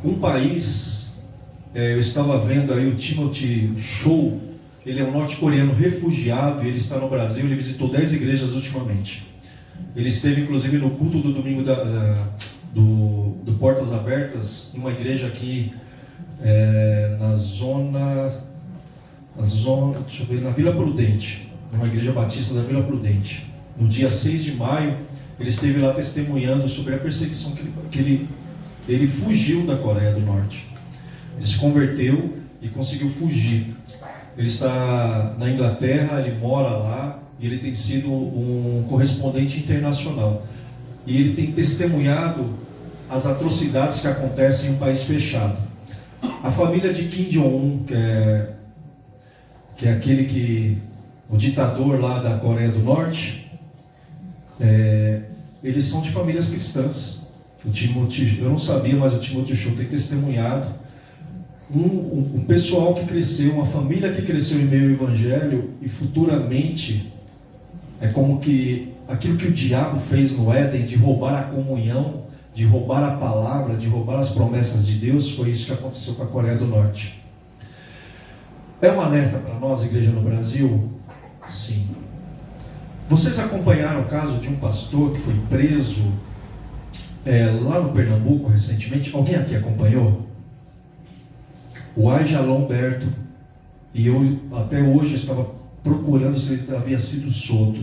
Um país, eu estava vendo aí o Timothy Show, ele é um norte-coreano refugiado e ele está no Brasil, ele visitou 10 igrejas ultimamente. Ele esteve inclusive no culto do domingo do Portas Abertas, em uma igreja aqui na deixa eu ver, na Vila Prudente, uma igreja batista da Vila Prudente. No dia 6 de maio, ele esteve lá testemunhando sobre a perseguição que ele fugiu da Coreia do Norte. Ele se converteu e conseguiu fugir. Ele está na Inglaterra, ele mora lá e ele tem sido um correspondente internacional. E ele tem testemunhado as atrocidades que acontecem em um país fechado. A família de Kim Jong-un, que é o ditador lá da Coreia do Norte, eles são de famílias cristãs. Eu não sabia, mas o Timothy Show tem testemunhado um pessoal que cresceu, uma família que cresceu em meio ao Evangelho, e futuramente é como que aquilo que o diabo fez no Éden, de roubar a comunhão, de roubar a palavra, de roubar as promessas de Deus, foi isso que aconteceu com a Coreia do Norte. É um alerta para nós, igreja no Brasil? Sim. Vocês acompanharam o caso de um pastor que foi preso lá no Pernambuco recentemente? Alguém aqui acompanhou? O Ajalon Berto. E eu até hoje estava procurando se ele havia sido solto.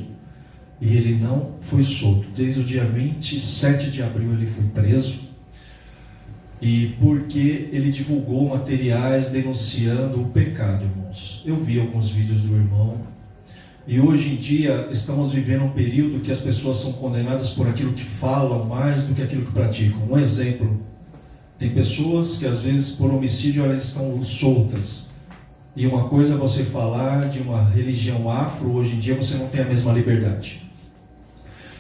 E ele não foi solto. Desde o dia 27 de abril ele foi preso. E porque ele divulgou materiais denunciando o pecado, irmãos. Eu vi alguns vídeos do irmão. E hoje em dia estamos vivendo um período que as pessoas são condenadas por aquilo que falam mais do que aquilo que praticam. Um exemplo, tem pessoas que às vezes por homicídio elas estão soltas. E uma coisa é você falar de uma religião afro, hoje em dia você não tem a mesma liberdade.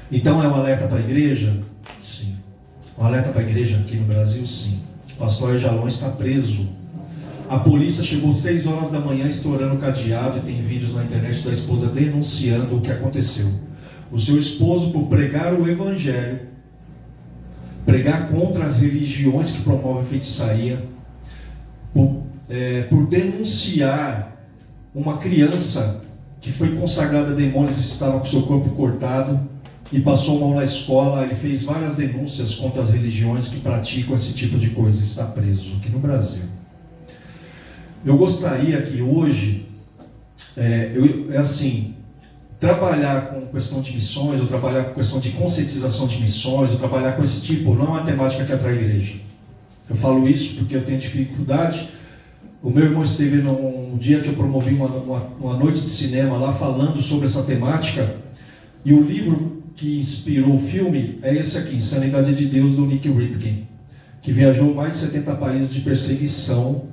Então é um alerta para a igreja? Sim. Um alerta para a igreja aqui no Brasil? Sim. O pastor Ajalon está preso. A polícia chegou 6 horas da manhã estourando o cadeado, e tem vídeos na internet da esposa denunciando o que aconteceu. O seu esposo, por pregar o evangelho, pregar contra as religiões que promovem feitiçaria, por denunciar uma criança que foi consagrada a demônios e estava com seu corpo cortado e passou mal na escola, ele fez várias denúncias contra as religiões que praticam esse tipo de coisa, está preso aqui no Brasil. Eu gostaria que hoje, trabalhar com questão de missões, ou trabalhar com questão de conscientização de missões, ou trabalhar com esse tipo, não é uma temática que atrai a igreja. Eu falo isso porque eu tenho dificuldade. O meu irmão esteve num dia que eu promovi uma noite de cinema lá, falando sobre essa temática, e o livro que inspirou o filme é esse aqui, Insanidade de Deus, do Nick Ripken, que viajou mais de 70 países de perseguição.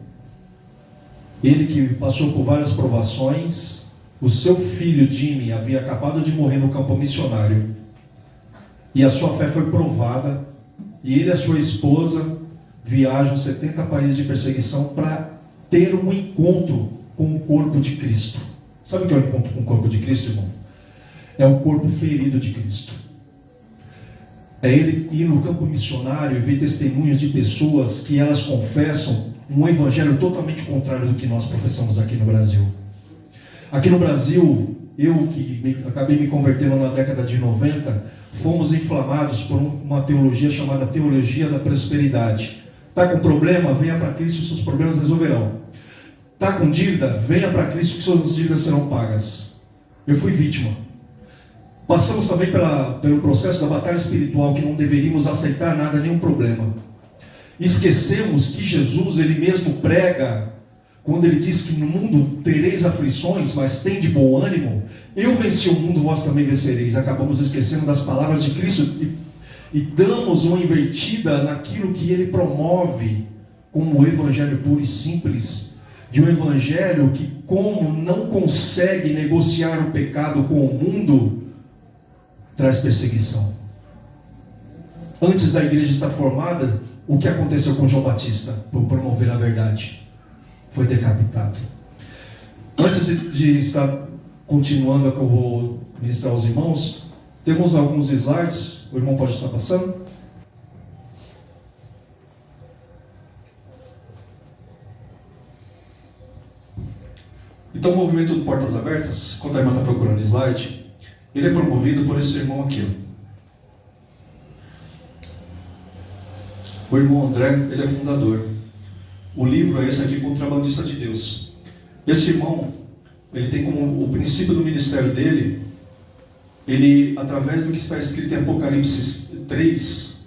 Ele que passou por várias provações. O seu filho Jimmy havia acabado de morrer no campo missionário, e a sua fé foi provada, e ele e a sua esposa viajam 70 países de perseguição para ter um encontro com o corpo de Cristo. Sabe o que é o encontro com o corpo de Cristo, irmão? É o corpo ferido de Cristo. É ele ir no campo missionário e ver testemunhos de pessoas que elas confessam um evangelho totalmente contrário do que nós professamos aqui no Brasil. Aqui no Brasil, eu que acabei me convertendo na década de 90, fomos inflamados por uma teologia chamada teologia da prosperidade. Está com problema? Venha para Cristo, seus problemas resolverão. Está com dívida? Venha para Cristo, que suas dívidas serão pagas. Eu fui vítima. Passamos também pelo processo da batalha espiritual, que não deveríamos aceitar nada, nenhum problema. Esquecemos que Jesus, ele mesmo prega, quando ele diz que no mundo tereis aflições, mas tem de bom ânimo. Eu venci o mundo, vós também vencereis. Acabamos esquecendo das palavras de Cristo e damos uma invertida naquilo que ele promove como o evangelho puro e simples, de um evangelho que, como não consegue negociar o pecado com o mundo, traz perseguição. Antes da igreja estar formada, o que aconteceu com João Batista por promover a verdade? Foi decapitado. Antes de estar continuando, que eu vou ministrar aos irmãos, temos alguns slides. O irmão pode estar passando. Então o movimento do Portas Abertas, quando a irmã está procurando slide, ele é promovido por esse irmão aqui. O irmão André, ele é fundador. O livro é esse aqui, Contrabandista de Deus. Esse irmão, ele tem como o princípio do ministério dele, ele, através do que está escrito em Apocalipse 3,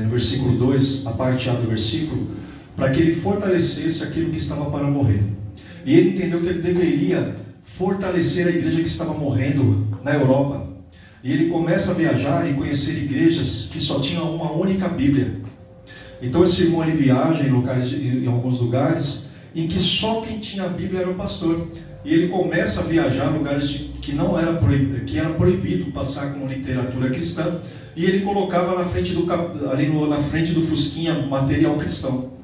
no versículo 2, a parte A do versículo, para que ele fortalecesse aquilo que estava para morrer. E ele entendeu que ele deveria fortalecer a igreja que estava morrendo na Europa. E ele começa a viajar e conhecer igrejas que só tinham uma única Bíblia. Então esse irmão ele viaja em alguns lugares em que só quem tinha a Bíblia era o pastor. E ele começa a viajar em lugares que era proibido passar como literatura cristã. E ele colocava na frente na frente do Fusquinha material cristão.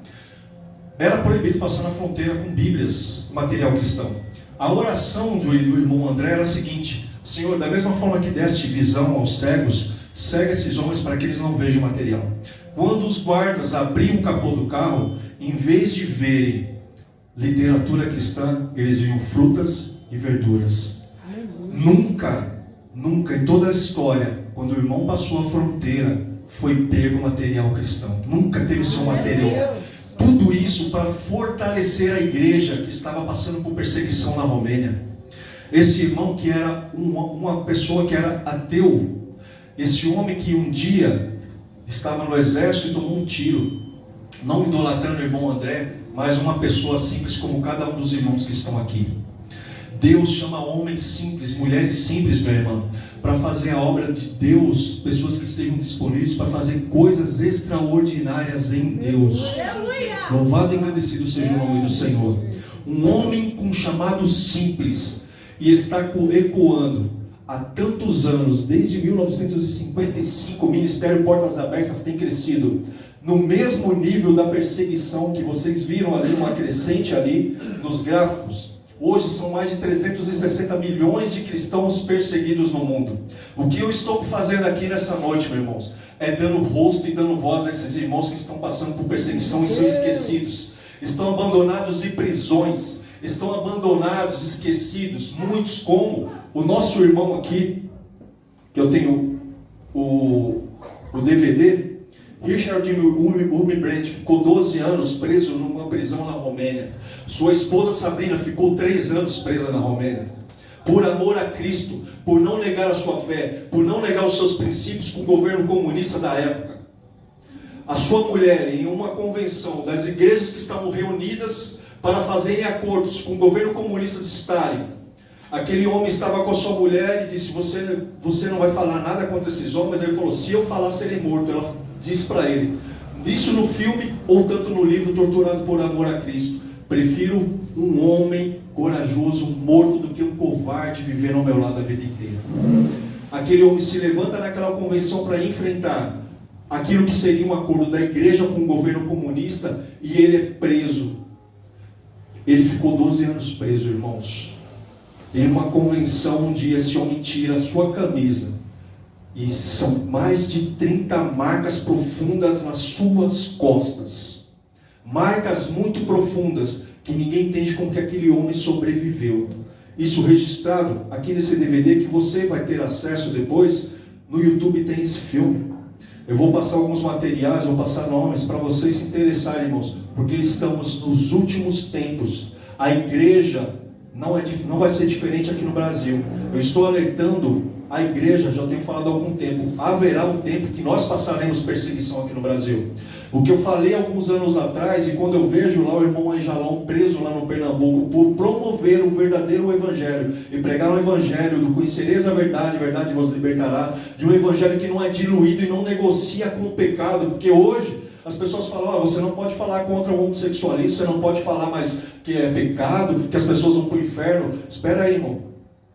Era proibido passar na fronteira com Bíblias, material cristão. A oração do irmão André era a seguinte: Senhor, da mesma forma que deste visão aos cegos, cega esses homens para que eles não vejam o material. Quando os guardas abriam o capô do carro, em vez de verem literatura cristã, eles viam frutas e verduras. Nunca em toda a história, quando o irmão passou a fronteira, foi pego material cristão. Nunca teve seu material. Tudo isso para fortalecer a igreja que estava passando por perseguição na Romênia. Esse irmão que era uma pessoa que era ateu, esse homem que um dia estava no exército e tomou um tiro, não idolatrando o irmão André, mas uma pessoa simples como cada um dos irmãos que estão aqui. Deus chama homens simples, mulheres simples, meu irmão, para fazer a obra de Deus, pessoas que estejam disponíveis para fazer coisas extraordinárias em Deus. Louvado e agradecido seja o nome do Senhor. Um homem com um chamado simples, e está ecoando há tantos anos, desde 1955, o Ministério Portas Abertas tem crescido no mesmo nível da perseguição que vocês viram ali, uma crescente ali nos gráficos. Hoje são mais de 360 milhões de cristãos perseguidos no mundo. O que eu estou fazendo aqui nessa noite, meus irmãos, é dando rosto e dando voz a esses irmãos que estão passando por perseguição e são esquecidos. Estão abandonados em prisões, estão abandonados, esquecidos. Muitos, como o nosso irmão aqui, que eu tenho o DVD, Richard Urmbrand, ficou 12 anos preso numa prisão na Romênia. Sua esposa Sabrina ficou 3 anos presa na Romênia. Por amor a Cristo, por não negar a sua fé, por não negar os seus princípios com o governo comunista da época. A sua mulher, em uma convenção das igrejas que estavam reunidas para fazerem acordos com o governo comunista de Stalin, aquele homem estava com a sua mulher e disse: você não vai falar nada contra esses homens. Ele falou: se eu falar, serei morto. Ela disse para ele, isso no filme ou tanto no livro Torturado por Amor a Cristo: prefiro um homem corajoso morto do que um covarde viver ao meu lado a vida inteira. Aquele homem se levanta naquela convenção para enfrentar aquilo que seria um acordo da igreja com o governo comunista, e ele é preso. Ele ficou 12 anos preso, irmãos. Em uma convenção, um dia esse homem tira a sua camisa e são mais de 30 marcas profundas nas suas costas. Marcas muito profundas que ninguém entende como que aquele homem sobreviveu. Isso registrado aqui nesse DVD que você vai ter acesso depois. No YouTube tem esse filme. Eu vou passar alguns materiais, vou passar nomes para vocês se interessarem, irmãos, porque estamos nos últimos tempos. A igreja não vai ser diferente aqui no Brasil. Eu estou alertando a igreja, já tenho falado há algum tempo, haverá um tempo que nós passaremos perseguição aqui no Brasil. O que eu falei alguns anos atrás, e quando eu vejo lá o irmão Anjalão preso lá no Pernambuco por promover o verdadeiro evangelho e pregar o evangelho do conhecereis a verdade vos libertará, de um evangelho que não é diluído e não negocia com o pecado, porque hoje as pessoas falam: você não pode falar contra o homossexualista, você não pode falar mais que é pecado, que as pessoas vão para o inferno. Espera aí, irmão.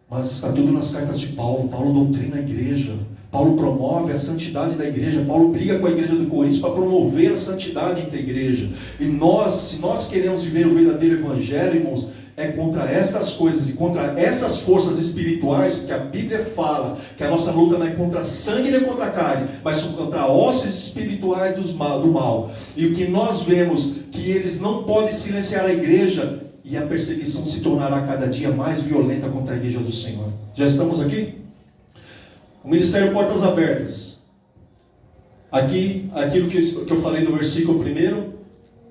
Mas está tudo nas cartas de Paulo. Paulo doutrina a igreja. Paulo promove a santidade da igreja. Paulo briga com a igreja do Coríntios para promover a santidade entre a igreja. E se nós queremos viver o verdadeiro evangelho, irmãos, é contra estas coisas e contra essas forças espirituais, porque a Bíblia fala que a nossa luta não é contra sangue nem contra carne, mas contra hostes espirituais do mal. E o que nós vemos, que eles não podem silenciar a igreja, e a perseguição se tornará cada dia mais violenta contra a igreja do Senhor. Já estamos aqui? O ministério Portas Abertas. Aqui, aquilo que eu falei do versículo 1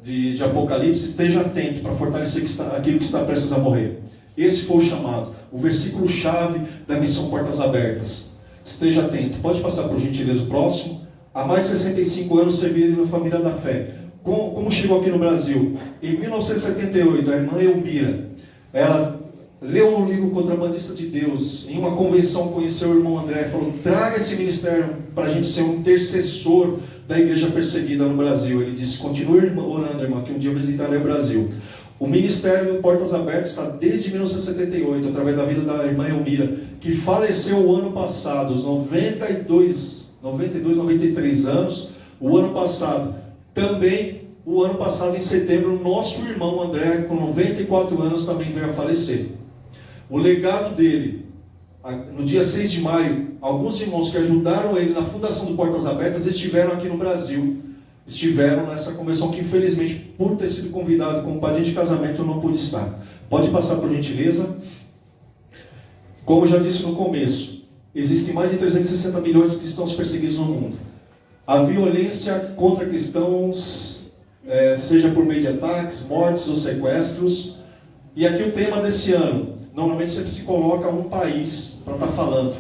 de Apocalipse, esteja atento para fortalecer aquilo que está prestes a morrer. Esse foi o chamado, o versículo-chave da missão Portas Abertas. Esteja atento. Pode passar por gentileza o próximo. Há mais de 65 anos servindo na família da fé. Como chegou aqui no Brasil? Em 1978, a irmã Elmira, ela leu um livro Contrabandista de Deus. Em uma convenção conheceu o irmão André e falou: traga esse ministério para a gente ser um intercessor da igreja perseguida no Brasil. Ele disse: continue orando, irmã, que um dia eu visitarei o Brasil. O ministério do Portas Abertas está desde 1978, através da vida da irmã Elmira, que faleceu o ano passado, aos 92, 93 anos, o ano passado. Também, o ano passado, em setembro, o nosso irmão André, com 94 anos, também veio a falecer. O legado dele, no dia 6 de maio, alguns irmãos que ajudaram ele na fundação do Portas Abertas estiveram aqui no Brasil. Estiveram nessa convenção que, infelizmente, por ter sido convidado como padrinho de casamento, eu não pude estar. Pode passar por gentileza. Como eu já disse no começo, existem mais de 360 milhões de cristãos perseguidos no mundo. A violência contra cristãos, seja por meio de ataques, mortes ou sequestros. E aqui o tema desse ano, normalmente sempre se coloca um país para estar falando.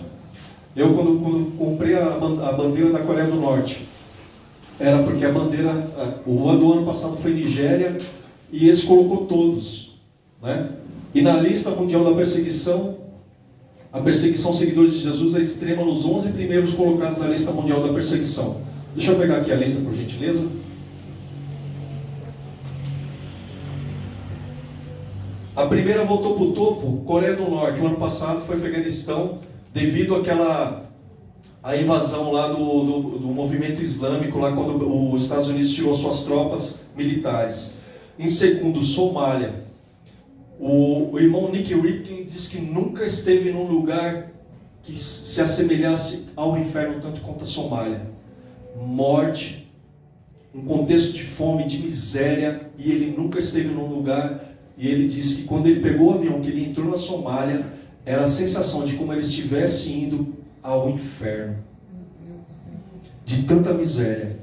Eu, quando comprei a bandeira da Coreia do Norte, era porque a bandeira, o ano do ano passado foi Nigéria, e esse colocou todos, né? E na lista mundial da perseguição, a perseguição seguidores de Jesus é extrema nos 11 primeiros colocados na lista mundial da perseguição. Deixa eu pegar aqui a lista, por gentileza. A primeira voltou para o topo, Coreia do Norte. O ano passado foi Afeganistão, devido à invasão lá do movimento islâmico, lá quando os Estados Unidos tirou suas tropas militares. Em segundo, Somália. O irmão Nick Ripken diz que nunca esteve num lugar que se assemelhasse ao inferno tanto quanto a Somália. Morte, um contexto de fome, de miséria, e ele nunca esteve num lugar. E ele disse que quando ele pegou o avião, que ele entrou na Somália, era a sensação de como ele estivesse indo ao inferno, de tanta miséria.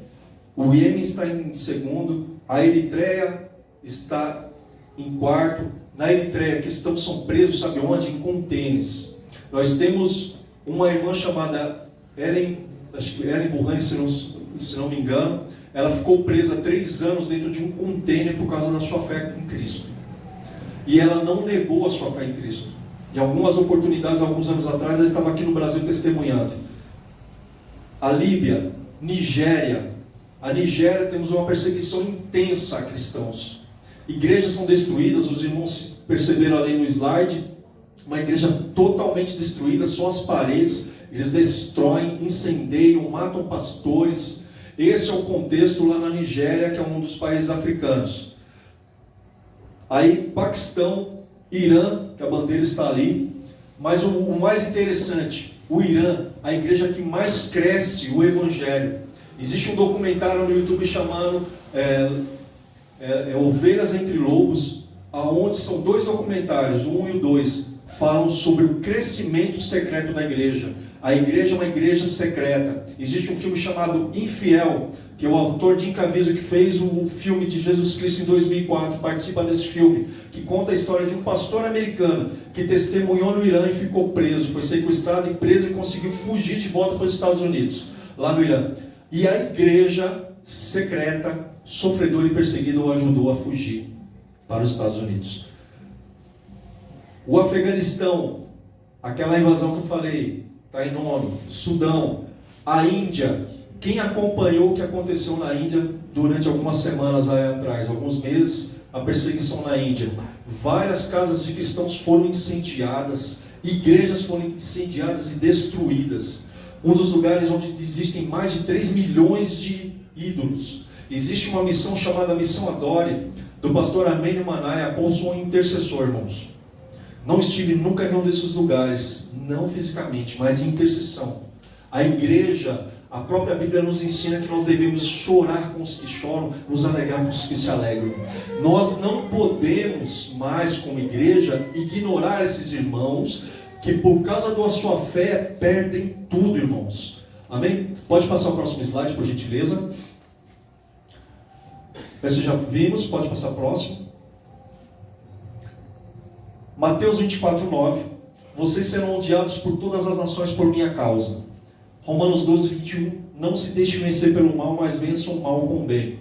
O Iêmen está em segundo, a Eritreia está em quarto. Na Eritreia, cristãos são presos, sabe onde? Em contêineres. Nós temos uma irmã chamada Ellen Burhan, se não me engano. Ela ficou presa 3 anos dentro de um contêiner por causa da sua fé em Cristo. E ela não negou a sua fé em Cristo. Em algumas oportunidades, alguns anos atrás, ela estava aqui no Brasil testemunhando. A Líbia, Nigéria. A Nigéria, temos uma perseguição intensa a cristãos. Igrejas são destruídas, os irmãos perceberam ali no slide, uma igreja totalmente destruída, só as paredes, eles destroem, incendiam, matam pastores. Esse é o contexto lá na Nigéria, que é um dos países africanos. Aí, Paquistão, Irã, que a bandeira está ali, mas o mais interessante, o Irã, a igreja que mais cresce o Evangelho. Existe um documentário no YouTube chamado Ovelhas entre Lobos, onde são 2 documentários, o 1 e o 2, falam sobre o crescimento secreto da igreja. A igreja é uma igreja secreta. Existe um filme chamado Infiel, que é o autor Jim Caviezel, que fez o filme de Jesus Cristo em 2004, participa desse filme, que conta a história de um pastor americano que testemunhou no Irã e ficou preso, foi sequestrado e preso e conseguiu fugir de volta para os Estados Unidos, lá no Irã. E a igreja secreta, sofredora e perseguida, o ajudou a fugir para os Estados Unidos. O Afeganistão, aquela invasão que eu falei, está em nome. Sudão, a Índia. Quem acompanhou o que aconteceu na Índia durante algumas semanas aí atrás, alguns meses, a perseguição na Índia. Várias casas de cristãos foram incendiadas, igrejas foram incendiadas e destruídas. Um dos lugares onde existem mais de 3 milhões de ídolos. Existe uma missão chamada Missão Adore, do pastor Armênio Manai, a qual sou um intercessor, irmãos. Não estive nunca em nenhum desses lugares, não fisicamente, mas em intercessão. A igreja, A própria Bíblia nos ensina que nós devemos chorar com os que choram, nos alegrar com os que se alegram. Nós não podemos mais, como igreja, ignorar esses irmãos que por causa da sua fé perdem tudo, irmãos. Amém? Pode passar o próximo slide, por gentileza. Esse já vimos, pode passar o próximo. Mateus 24:9. Vocês serão odiados por todas as nações por minha causa. Romanos 12:21. Não se deixe vencer pelo mal, mas vençam o mal com o bem.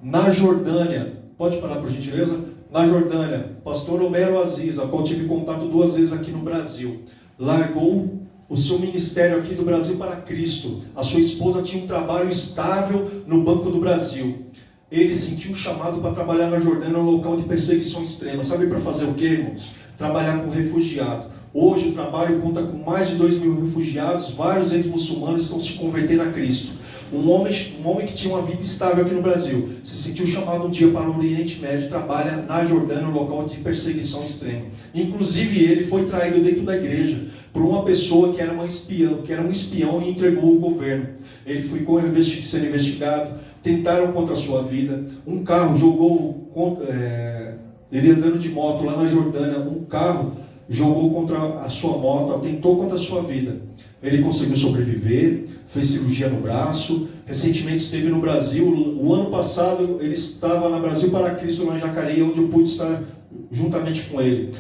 Na Jordânia, pode parar por gentileza? Na Jordânia, pastor Homero Aziz, a qual tive contato 2 vezes aqui no Brasil, largou o seu ministério aqui do Brasil para Cristo. A sua esposa tinha um trabalho estável no Banco do Brasil. Ele sentiu um chamado para trabalhar na Jordânia, um local de perseguição extrema. Sabe para fazer o quê, irmãos? Trabalhar com refugiado. Hoje o trabalho conta com mais de 2.000 refugiados, vários ex-muçulmanos estão se convertendo a Cristo. Um homem que tinha uma vida estável aqui no Brasil, se sentiu chamado um dia para o Oriente Médio, trabalha na Jordânia, um local de perseguição extrema. Inclusive ele foi traído dentro da igreja por uma pessoa que era um espião e entregou o governo. Ele ficou sendo investigado, tentaram contra a sua vida. Um carro ele andando de moto lá na Jordânia, um carro jogou contra a sua moto, atentou contra a sua vida. Ele conseguiu sobreviver, fez cirurgia no braço, recentemente esteve no Brasil. O ano passado ele estava na Brasil para Cristo, lá em Jacareí, onde eu pude estar juntamente com ele.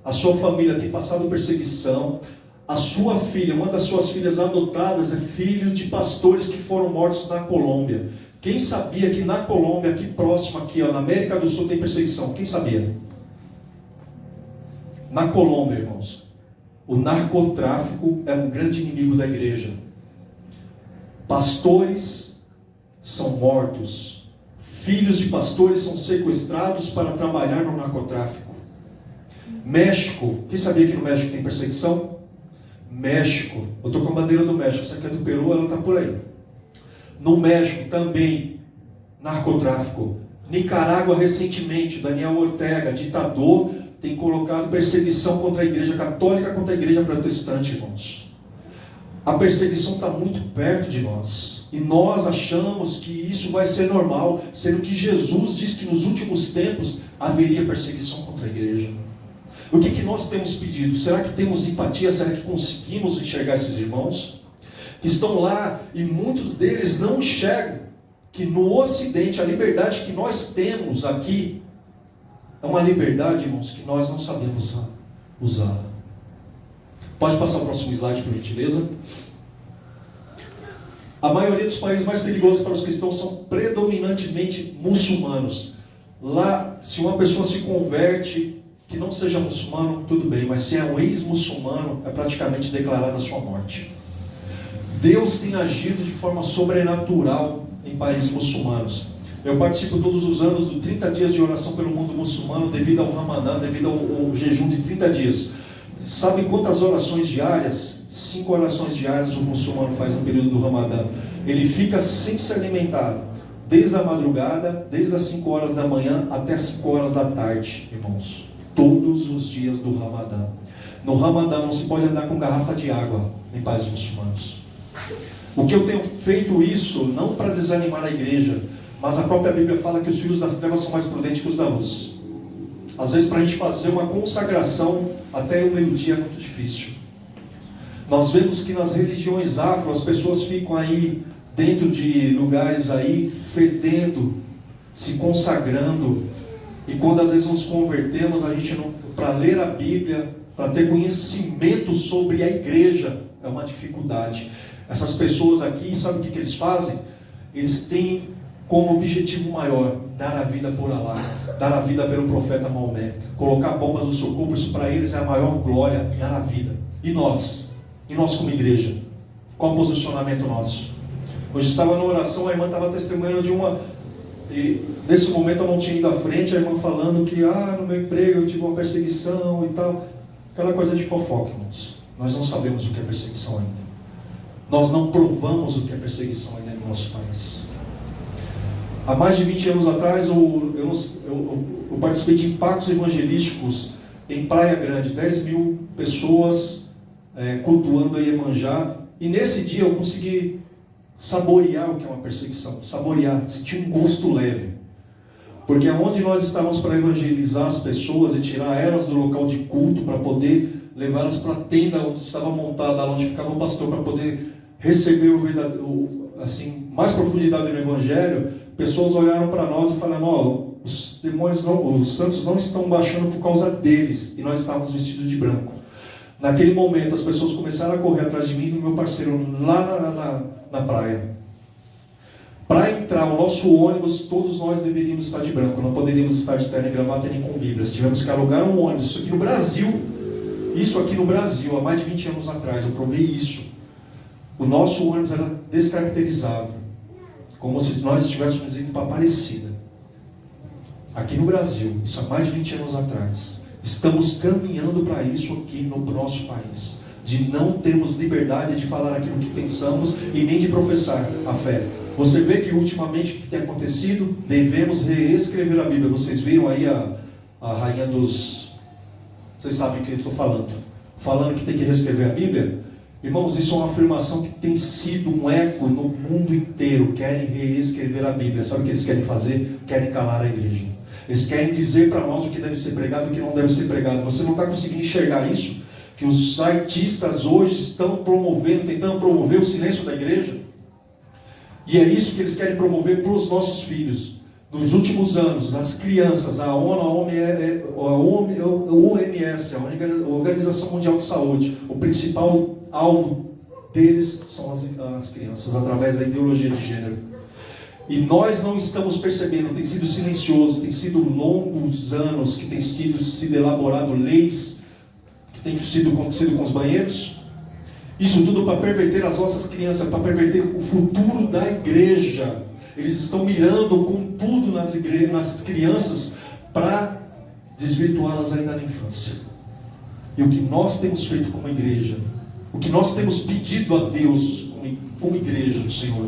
A sua família tem passado perseguição. A sua filha, uma das suas filhas adotadas, é filho de pastores que foram mortos na Colômbia. Quem sabia que na Colômbia, aqui próximo, aqui, na América do Sul, tem perseguição? Quem sabia? Na Colômbia, irmãos, o narcotráfico é um grande inimigo da igreja. Pastores são mortos. Filhos de pastores são sequestrados para trabalhar no narcotráfico. México, quem sabia que no México tem perseguição? México, eu estou com a bandeira do México, essa aqui é do Peru, ela está por aí. No México também, narcotráfico. Nicarágua recentemente, Daniel Ortega, ditador, tem colocado perseguição contra a igreja católica, contra a igreja protestante, irmãos. A perseguição está muito perto de nós. E nós achamos que isso vai ser normal, sendo que Jesus diz que nos últimos tempos haveria perseguição contra a igreja. O que nós temos pedido? Será que temos empatia? Será que conseguimos enxergar esses irmãos? Que estão lá e muitos deles não enxergam que no Ocidente a liberdade que nós temos aqui é uma liberdade, irmãos, que nós não sabemos usar. Pode passar o próximo slide, por gentileza. A maioria dos países mais perigosos para os cristãos são predominantemente muçulmanos. Lá, se uma pessoa se converte, que não seja muçulmano, tudo bem, mas se é um ex-muçulmano, é praticamente declarada a sua morte. Deus tem agido de forma sobrenatural em países muçulmanos. Eu participo todos os anos do 30 dias de oração pelo mundo muçulmano, devido ao Ramadã, devido ao jejum de 30 dias. Sabe quantas orações diárias? 5 orações diárias o muçulmano faz no período do Ramadã. Ele fica sem se alimentar, desde a madrugada, desde as 5 horas da manhã até as 5 horas da tarde, irmãos. Todos os dias do Ramadã. No Ramadã não se pode andar com garrafa de água em países muçulmanos. O que eu tenho feito isso, não para desanimar a igreja, mas a própria Bíblia fala que os filhos das trevas são mais prudentes que os da luz. Às vezes para a gente fazer uma consagração até o meio-dia é muito difícil. Nós vemos que nas religiões afro as pessoas ficam aí dentro de lugares aí fedendo, se consagrando. E quando às vezes nos convertemos, a gente não, para ler a Bíblia, para ter conhecimento sobre a igreja, é uma dificuldade. Essas pessoas aqui, sabe o que eles fazem? Eles têm como objetivo maior dar a vida por Alá, dar a vida pelo profeta Maomé, colocar bombas no seu corpo. Isso para eles é a maior glória, dar a vida. E nós como igreja, qual o posicionamento nosso? Hoje estava na oração, a irmã estava testemunhando de uma, e nesse momento eu não tinha ido à frente, a irmã falando que no meu emprego eu tive uma perseguição e tal, aquela coisa de fofoca, irmãos. Nós não sabemos o que é perseguição ainda. Nós não provamos o que é perseguição ainda no nosso país. Há mais de 20 anos atrás, eu participei de impactos evangelísticos em Praia Grande, 10.000 pessoas cultuando a Iemanjá. E nesse dia eu consegui saborear o que é uma perseguição, saborear, sentir um gosto leve. Porque aonde nós estávamos para evangelizar as pessoas e tirar elas do local de culto para poder levá-las para a tenda onde estava montada, onde ficava o pastor, para poder receber o verdadeiro, assim, mais profundidade no evangelho, pessoas olharam para nós e falaram: ó, os demônios não, os santos não estão baixando por causa deles, e nós estávamos vestidos de branco. Naquele momento as pessoas começaram a correr atrás de mim e do meu parceiro lá na praia. Para entrar o nosso ônibus, todos nós deveríamos estar de branco, não poderíamos estar de terno e gravata nem com bíblias. Tivemos que alugar um ônibus. Isso aqui no Brasil, há mais de 20 anos atrás, eu provei isso. O nosso ônibus era descaracterizado, como se nós estivéssemos indo para Aparecida. Aqui no Brasil, isso há mais de 20 anos atrás. Estamos caminhando para isso aqui no nosso país. De não termos liberdade de falar aquilo que pensamos e nem de professar a fé. Você vê que ultimamente o que tem acontecido? Devemos reescrever a Bíblia. Vocês viram aí a rainha dos... Vocês sabem o que eu estou falando. Falando que tem que reescrever a Bíblia. Irmãos, isso é uma afirmação que tem sido um eco no mundo inteiro. Querem reescrever a Bíblia. Sabe o que eles querem fazer? Querem calar a igreja. Eles querem dizer para nós o que deve ser pregado e o que não deve ser pregado. Você não está conseguindo enxergar isso? Que os artistas hoje estão tentando promover o silêncio da igreja? E é isso que eles querem promover para os nossos filhos. Nos últimos anos, as crianças, a OMS, a Organização Mundial de Saúde, o principal alvo deles são as crianças, através da ideologia de gênero. E nós não estamos percebendo, tem sido silencioso, tem sido longos anos que tem sido elaborado leis que tem sido acontecido com os banheiros. Isso tudo para perverter as nossas crianças, para perverter o futuro da igreja. Eles estão mirando com tudo nas crianças para desvirtuá-las ainda na infância. E o que nós temos feito como igreja, o que nós temos pedido a Deus como igreja do Senhor,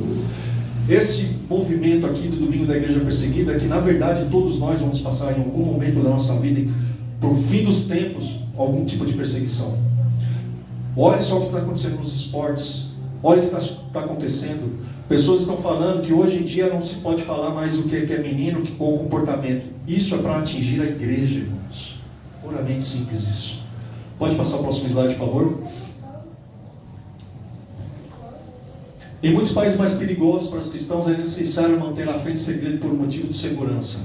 esse movimento aqui do Domingo da Igreja Perseguida, é que na verdade todos nós vamos passar em algum momento da nossa vida, por fim dos tempos, algum tipo de perseguição. Olha só o que está acontecendo nos esportes. Olha o que está acontecendo. Pessoas estão falando que hoje em dia não se pode falar mais o que é menino, que com o comportamento. Isso é para atingir a igreja, irmãos. Puramente simples isso. Pode passar o próximo slide, por favor. Em muitos países mais perigosos para os cristãos é necessário manter a fé em segredo por motivo de segurança.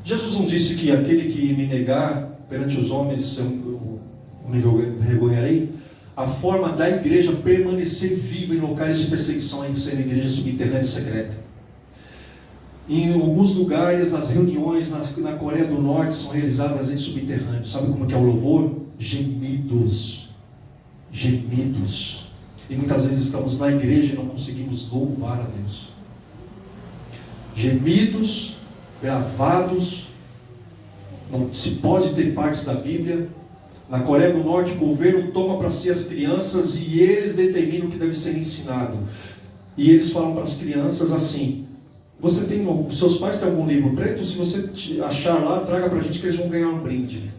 Jesus não disse que aquele que me negar perante os homens eu me vergonharei? A forma da igreja permanecer viva em locais de perseguição é ser igreja subterrânea e secreta. Em alguns lugares, as reuniões na Coreia do Norte são realizadas em subterrâneo. Sabe como que é o louvor? Gemidos. Gemidos. E muitas vezes estamos na igreja e não conseguimos louvar a Deus. Gemidos, gravados. Não se pode ter partes da Bíblia. Na Coreia do Norte, o governo toma para si as crianças e eles determinam o que deve ser ensinado. E eles falam para as crianças assim: seus pais têm algum livro preto? Se você achar lá, traga para a gente que eles vão ganhar um brinde.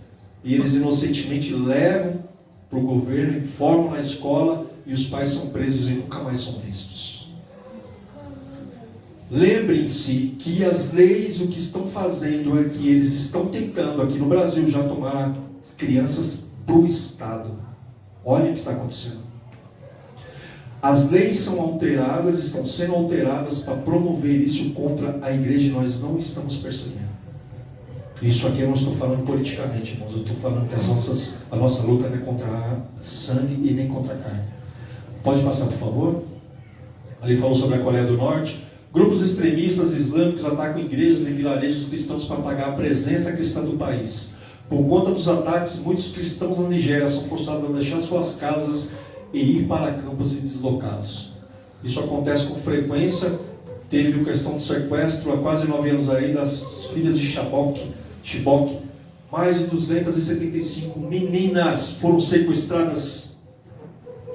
E eles inocentemente levam para o governo, informam na escola, e os pais são presos e nunca mais são vistos. Lembrem-se que as leis, o que estão fazendo é que eles estão tentando, aqui no Brasil, já tomar as crianças para o Estado. Olha o que está acontecendo. As leis são alteradas, estão sendo alteradas para promover isso contra a igreja, e nós não estamos percebendo. Isso aqui eu não estou falando politicamente, irmãos. Eu estou falando que a nossa luta não é contra sangue e nem contra carne. Pode passar, por favor? Ali falou sobre a Coreia do Norte. Grupos extremistas islâmicos atacam igrejas e vilarejos cristãos para apagar a presença cristã do país. Por conta dos ataques, muitos cristãos na Nigéria são forçados a deixar suas casas e ir para campos e deslocados. Isso acontece com frequência. Teve a questão do sequestro há quase 9 anos aí das filhas de Chibok. Mais de 275 meninas foram sequestradas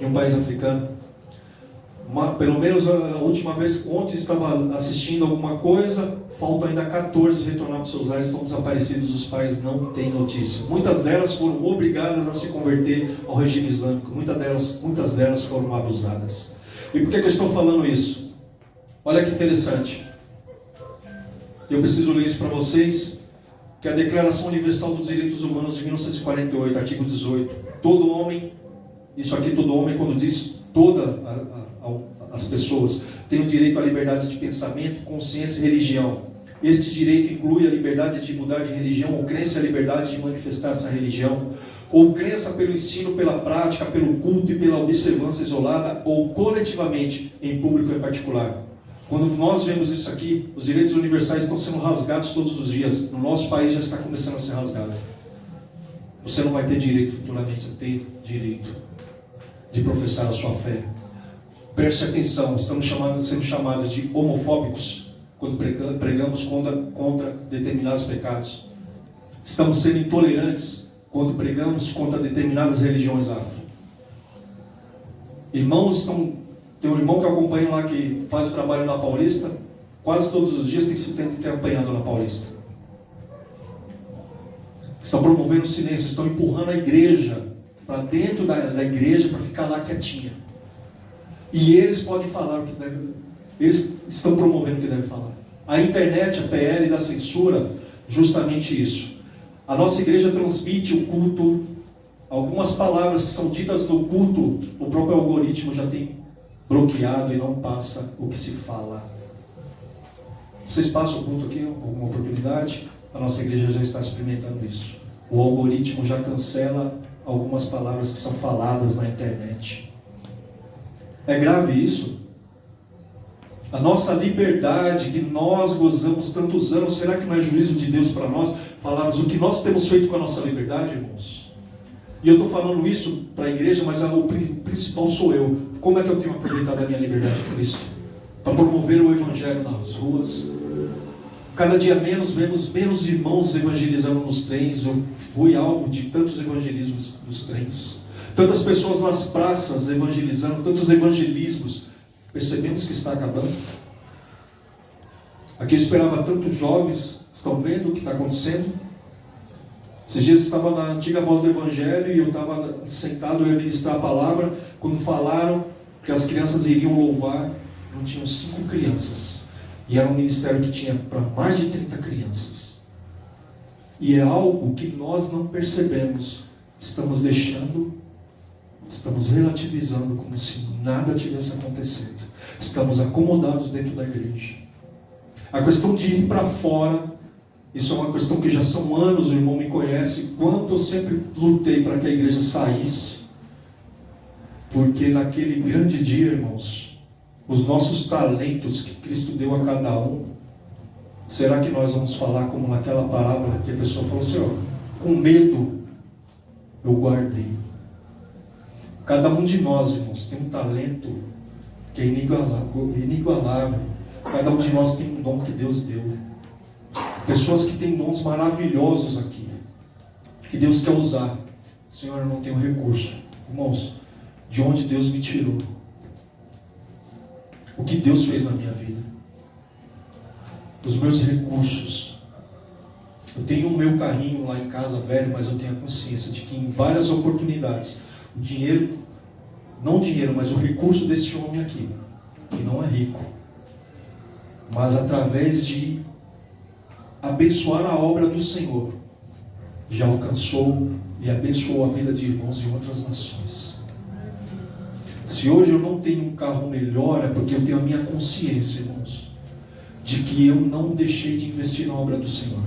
em um país africano. Pelo menos a última vez, ontem estava assistindo alguma coisa, faltam ainda 14 retornar para os seus lares, estão desaparecidos, os pais não têm notícia. Muitas delas foram obrigadas a se converter ao regime islâmico, muitas delas foram abusadas. E por que eu estou falando isso? Olha que interessante. Eu preciso ler isso para vocês, que é a Declaração Universal dos Direitos Humanos de 1948, artigo 18. Todo homem, isso aqui todo homem, quando diz todas as pessoas, tem o direito à liberdade de pensamento, consciência e religião. Este direito inclui a liberdade de mudar de religião ou crença e a liberdade de manifestar essa religião, ou crença pelo ensino, pela prática, pelo culto e pela observância isolada ou coletivamente, em público e em particular. Quando nós vemos isso aqui, os direitos universais estão sendo rasgados todos os dias. No nosso país já está começando a ser rasgado. Você não vai ter direito futuramente a ter direito de professar a sua fé. Preste atenção, estamos sendo chamados de homofóbicos quando pregamos contra determinados pecados. Estamos sendo intolerantes quando pregamos contra determinadas religiões afro. Irmãos tem um irmão que eu acompanho lá que faz o trabalho na Paulista, quase todos os dias tem que ter apanhado na Paulista. Estão promovendo silêncio, estão empurrando a igreja para dentro da igreja para ficar lá quietinha. E eles podem falar o que devem, eles estão promovendo o que devem falar. A internet, a PL da censura, justamente isso. A nossa igreja transmite o culto, algumas palavras que são ditas no culto, o próprio algoritmo já tem bloqueado e não passa o que se fala. Vocês passam o culto aqui, alguma oportunidade? A nossa igreja já está experimentando isso. O algoritmo já cancela algumas palavras que são faladas na internet. É grave isso? A nossa liberdade que nós gozamos tantos anos, será que não é juízo de Deus para nós falarmos o que nós temos feito com a nossa liberdade, irmãos? E eu estou falando isso para a igreja, mas o principal sou eu. Como é que eu tenho aproveitado a minha liberdade em Cristo? Para promover o Evangelho nas ruas. Cada dia vemos menos irmãos evangelizando nos trens. Eu fui alvo de tantos evangelismos nos trens. Tantas pessoas nas praças evangelizando, tantos evangelismos. Percebemos que está acabando. Aqui eu esperava tantos jovens. Estão vendo o que está acontecendo? Esses dias eu estava na antiga voz do Evangelho e eu estava sentado, eu ia ministrar a palavra, quando falaram que as crianças iriam louvar, não tinham 5 crianças. E era um ministério que tinha para mais de 30 crianças. E é algo que nós não percebemos. Estamos deixando, estamos relativizando como se nada tivesse acontecido. Estamos acomodados dentro da igreja. A questão de ir para fora, isso é uma questão que já são anos, o irmão me conhece, quanto eu sempre lutei para que a igreja saísse. Porque naquele grande dia, irmãos, os nossos talentos que Cristo deu a cada um, será que nós vamos falar como naquela parábola que a pessoa falou assim, ó, com medo eu guardei. Cada um de nós, irmãos, tem um talento que é inigualável. Cada um de nós tem um dom que Deus deu. Pessoas que têm dons maravilhosos aqui, que Deus quer usar. Senhor, eu não tenho recurso. Irmãos, de onde Deus me tirou? O que Deus fez na minha vida? Os meus recursos. Eu tenho o meu carrinho lá em casa velho, mas eu tenho a consciência de que em várias oportunidades, o dinheiro, não o dinheiro, mas o recurso desse homem aqui, que não é rico, mas através de abençoar a obra do Senhor, já alcançou e abençoou a vida de irmãos em outras nações. Se hoje eu não tenho um carro melhor, é porque eu tenho a minha consciência, irmãos, de que eu não deixei de investir na obra do Senhor.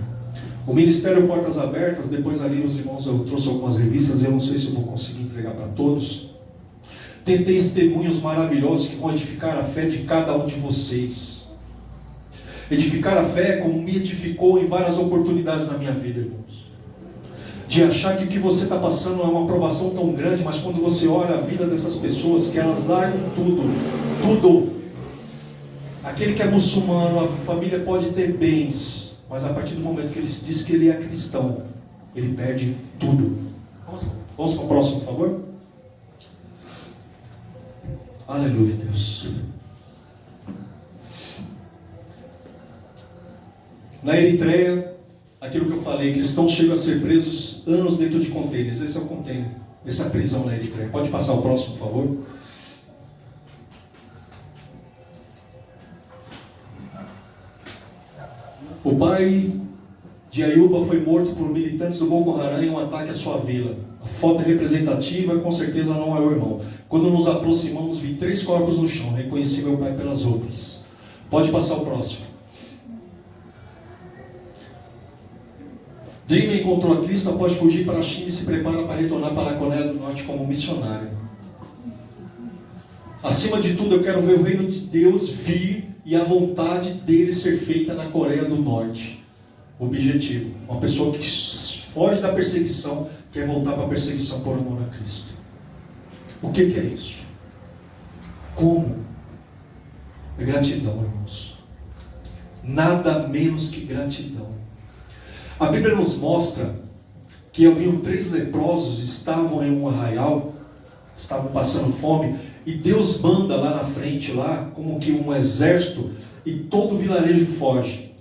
O Ministério Portas Abertas, depois ali os irmãos, eu trouxe algumas revistas, eu não sei se eu vou conseguir entregar para todos. Tem testemunhos maravilhosos que vão edificar a fé de cada um de vocês. Edificar a fé como me edificou em várias oportunidades na minha vida, irmãos. De achar que o que você está passando é uma aprovação tão grande, mas quando você olha a vida dessas pessoas, que elas largam tudo. Aquele que é muçulmano, a família pode ter bens, mas a partir do momento que ele se diz que ele é cristão, ele perde tudo. Vamos para o próximo, por favor? Aleluia, Deus. Na Eritreia, aquilo que eu falei, cristãos chegam a ser presos anos dentro de contêineres. Esse é o container, essa é a prisão na Eritreia. Pode passar o próximo, por favor? O pai de Ayuba foi morto por militantes do Boko Haram em um ataque à sua vila. A foto é representativa, com certeza não é o irmão. Quando nos aproximamos, vi 3 corpos no chão. Reconheci meu pai pelas roupas. Pode passar o próximo. Jamie encontrou a Cristo após fugir para a China e se prepara para retornar para a Coreia do Norte como missionário. Acima de tudo, eu quero ver o reino de Deus vir e a vontade dele ser feita na Coreia do Norte. Objetivo: uma pessoa que foge da perseguição quer voltar para a perseguição por amor a Cristo. O que é isso? Como? É gratidão, irmãos. Nada menos que gratidão. A Bíblia nos mostra que haviam 3 leprosos, estavam em um arraial, estavam passando fome, e Deus manda lá na frente, lá, como que um exército, e todo o vilarejo foge.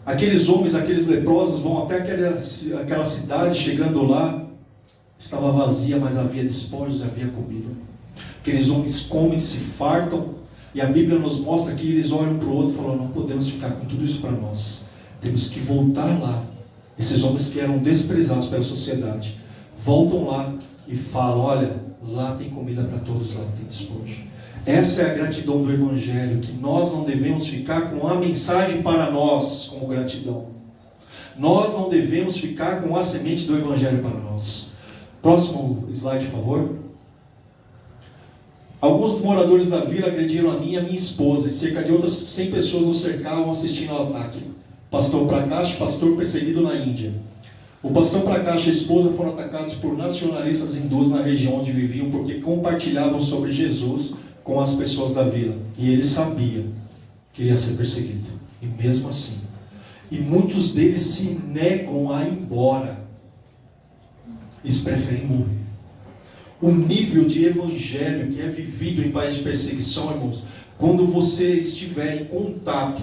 Aqueles homens, aqueles leprosos, vão até aquela cidade. Chegando lá, estava vazia, mas havia despojos, havia comida. Aqueles homens comem, se fartam, e a Bíblia nos mostra que eles olham para o outro e falam: não podemos ficar com tudo isso para nós, temos que voltar lá. Esses homens que eram desprezados pela sociedade, voltam lá e falam: olha, lá tem comida para todos, lá tem despojo. Essa é a gratidão do Evangelho, que nós não devemos ficar com a mensagem para nós como gratidão. Nós não devemos ficar com a semente do Evangelho para nós. Próximo slide, por favor. Alguns moradores da vila agrediram a mim e a minha esposa, e cerca de outras 100 pessoas nos cercavam assistindo ao ataque. Pastor Prakash, pastor perseguido na Índia. O pastor Prakash e a esposa foram atacados por nacionalistas hindus na região onde viviam, porque compartilhavam sobre Jesus com as pessoas da vila. E ele sabia que ia ser perseguido. E mesmo assim. E muitos deles se negam a ir embora. Eles preferem morrer. O nível de evangelho que é vivido em país de perseguição, irmãos, quando você estiver em contato,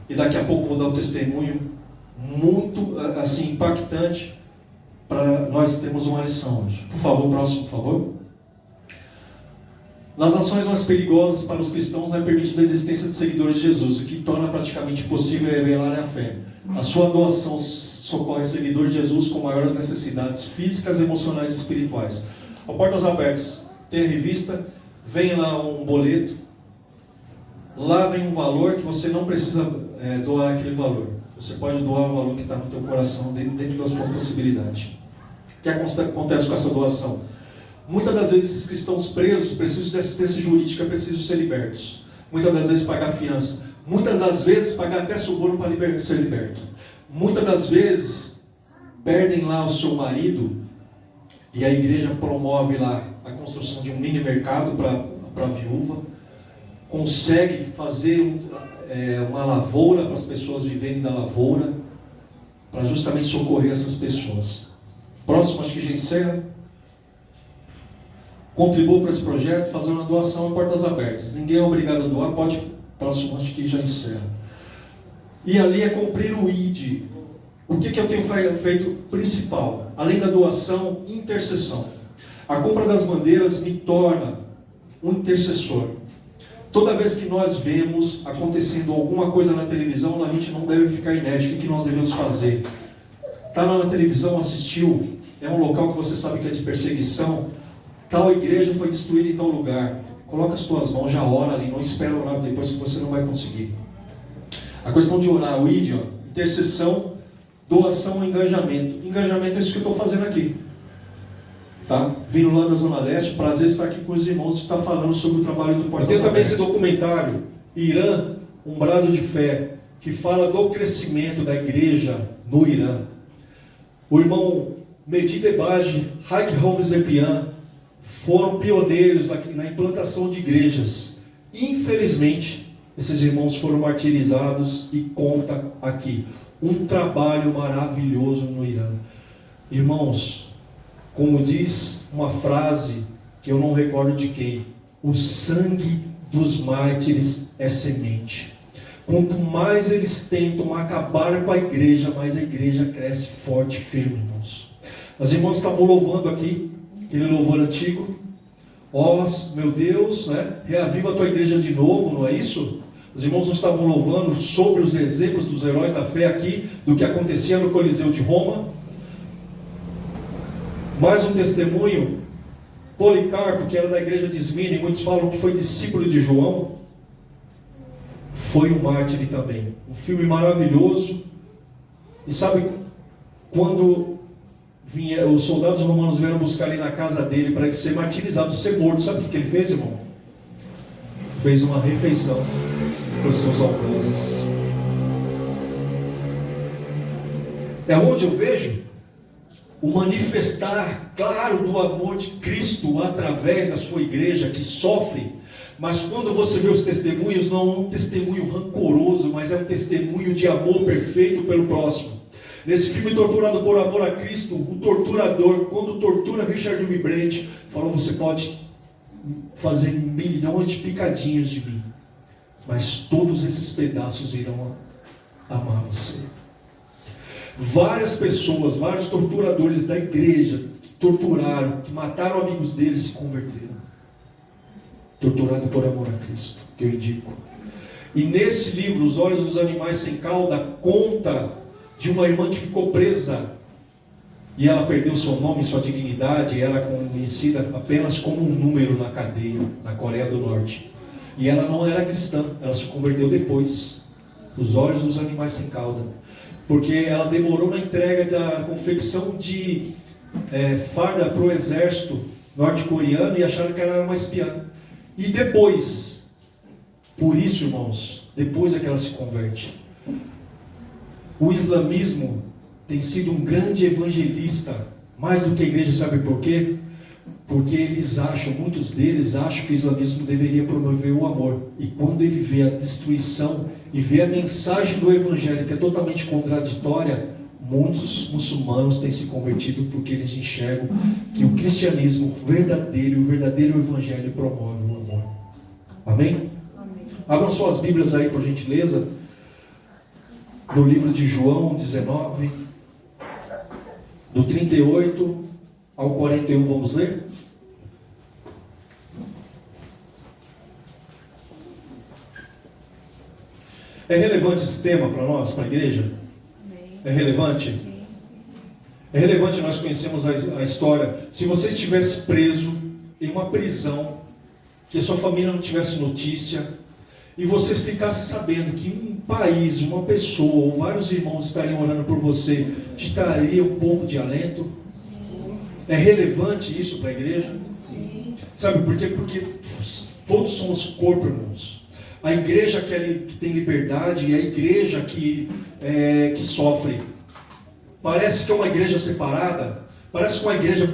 e daqui a pouco vou dar um testemunho muito assim impactante, para nós termos uma lição hoje. Por favor, próximo, por favor. Nas nações mais perigosas para os cristãos é permitida a existência de seguidores de Jesus, o que torna praticamente impossível revelar a fé. A sua doação socorre seguidores de Jesus com maiores necessidades físicas, emocionais e espirituais. A portas abertas, tem a revista, vem lá um boleto, lá vem um valor que você não precisa doar aquele valor. Você pode doar o valor que está no teu coração, dentro da sua possibilidade. O que acontece com essa doação? Muitas das vezes esses cristãos presos precisam de assistência jurídica, precisam ser libertos. Muitas das vezes pagar fiança. Muitas das vezes pagar até suborno para ser liberto. Muitas das vezes perdem lá o seu marido e a igreja promove lá a construção de um mini mercado para a viúva. Consegue fazer uma lavoura para as pessoas viverem da lavoura, para justamente socorrer essas pessoas. Próximo, acho que já encerra. Contribua para esse projeto, fazer uma doação em portas abertas. Ninguém é obrigado a doar, pode. Próximo, acho que já encerra. E ali é cumprir o ID. O que eu tenho feito principal? Além da doação, intercessão. A compra das bandeiras me torna um intercessor. Toda vez que nós vemos acontecendo alguma coisa na televisão, a gente não deve ficar inértico. O que nós devemos fazer? Está lá na televisão, assistiu, é um local que você sabe que é de perseguição, tal igreja foi destruída em tal lugar. Coloca as tuas mãos, já ora ali, não espera orar depois que você não vai conseguir. A questão de orar, o ídio, intercessão, doação e engajamento. Engajamento é isso que eu estou fazendo aqui. Tá? Vindo lá da Zona Leste, prazer estar aqui com os irmãos e estar falando sobre o trabalho do Portas Abertas. Tem também esse documentário, Irã, um brado de fé, que fala do crescimento da igreja no Irã. O irmão Mehdi Debage, Haik Hovzepian foram pioneiros na implantação de igrejas. Infelizmente, esses irmãos foram martirizados e conta aqui. Um trabalho maravilhoso no Irã. Irmãos, como diz uma frase que eu não recordo de quem, o sangue dos mártires é semente. Quanto mais eles tentam acabar com a igreja, mais a igreja cresce forte e firme, irmãos. As irmãs estavam louvando aqui, aquele louvor antigo. Ó, meu Deus, né? Reaviva a tua igreja de novo, não é isso? Os irmãos não estavam louvando sobre os exemplos dos heróis da fé aqui, do que acontecia no Coliseu de Roma. Mais um testemunho, Policarpo, que era da igreja de Esmirna, e muitos falam que foi discípulo de João, foi um mártir também. Um filme maravilhoso. E sabe, quando os soldados romanos vieram buscar ele na casa dele para ele ser martirizado, ser morto, sabe o que ele fez, irmão? Fez uma refeição para os seus algozes. É onde eu vejo o manifestar claro do amor de Cristo através da sua igreja que sofre. Mas quando você vê os testemunhos, não é um testemunho rancoroso, mas é um testemunho de amor perfeito pelo próximo. Nesse filme Torturado por Amor a Cristo, o torturador, quando tortura Richard Wurmbrand, falou: você pode fazer milhões de picadinhos de mim, mas todos esses pedaços irão amar você. Várias pessoas, vários torturadores da igreja, que torturaram, que mataram amigos deles, se converteram. Torturado por amor a Cristo, que eu indico. E nesse livro, Os Olhos dos Animais Sem Cauda, conta de uma irmã que ficou presa, e ela perdeu seu nome, sua dignidade, e era conhecida apenas como um número na cadeia, na Coreia do Norte. E ela não era cristã, ela se converteu depois. Os Olhos dos Animais Sem Cauda. Porque ela demorou na entrega da confecção de farda para o exército norte-coreano e acharam que ela era uma espiã. E depois, por isso, irmãos, depois é que ela se converte. O islamismo tem sido um grande evangelista, mais do que a igreja, sabe por quê? Porque eles acham, muitos deles acham que o islamismo deveria promover o amor. E quando ele vê a destruição e vê a mensagem do evangelho, que é totalmente contraditória, muitos muçulmanos têm se convertido porque eles enxergam que o cristianismo verdadeiro, o verdadeiro evangelho promove o amor. Amém? Amém. Abram suas Bíblias aí, por gentileza, no livro de João 19, do 38 ao 41, vamos ler? É relevante esse tema para nós, para a igreja? É relevante? É relevante nós conhecermos a história. Se você estivesse preso em uma prisão, que a sua família não tivesse notícia, e você ficasse sabendo que um país, uma pessoa, ou vários irmãos estariam orando por você, te daria um pouco de alento? É relevante isso para a igreja? Sim. Sabe por quê? Porque todos somos corpo, irmãos. A igreja que tem liberdade e a igreja que sofre. Parece que é uma igreja separada. Parece que uma igreja,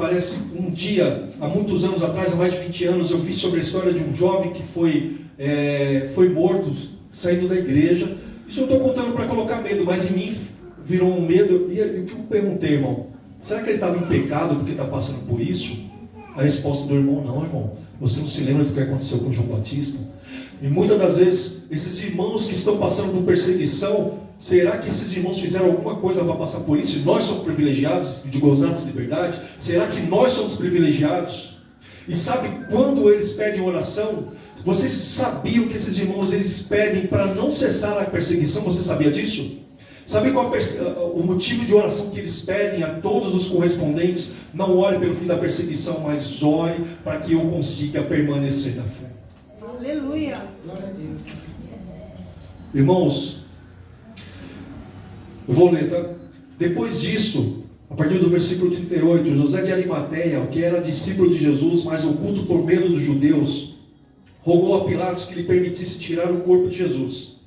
um dia, há muitos anos atrás, há mais de 20 anos, eu vi sobre a história de um jovem que foi morto, saindo da igreja. Isso eu estou contando para colocar medo, mas em mim virou um medo. E o que eu perguntei, irmão? Será que ele estava em pecado porque está passando por isso? A resposta do irmão: não, irmão. Você não se lembra do que aconteceu com João Batista? E muitas das vezes, esses irmãos que estão passando por perseguição, será que esses irmãos fizeram alguma coisa para passar por isso? E nós somos privilegiados de gozarmos de liberdade? Será que nós somos privilegiados? E sabe quando eles pedem oração? Vocês sabiam que esses irmãos eles pedem para não cessar a perseguição? Você sabia disso? Sabe qual o motivo de oração que eles pedem a todos os correspondentes? Não ore pelo fim da perseguição, mas ore para que eu consiga permanecer na fé. Aleluia! Glória a Deus. Irmãos, eu vou ler, tá? Depois disso, a partir do versículo 38, José de Arimateia, que era discípulo de Jesus, mas oculto por medo dos judeus, rogou a Pilatos que lhe permitisse tirar o corpo de Jesus.